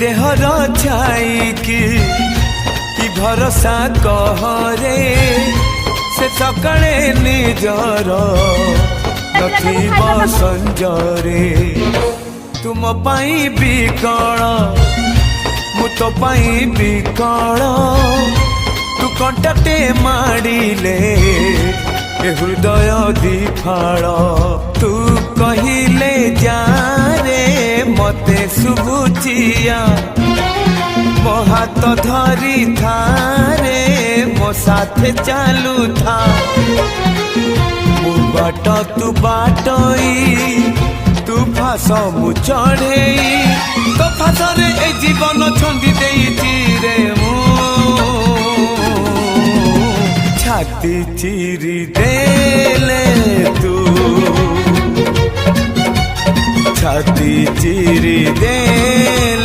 there छाई कि भरोसा कहरे से सकाळे निजर नथिब संजरे तुम पाई बिकल मु तो पाई बिकल तू कंटाटे माड़िले हृदय दिफाड़ तू कहिले जारे मते सुबुचिया मो हाथ धरी थारे मो साथे चालू था मु बाट तू बाटई तू फास मु चढ़ई तो फासरे ए जीवन छंदी देइछि रे मु छाती चिरी देले तू छाती चिरी देले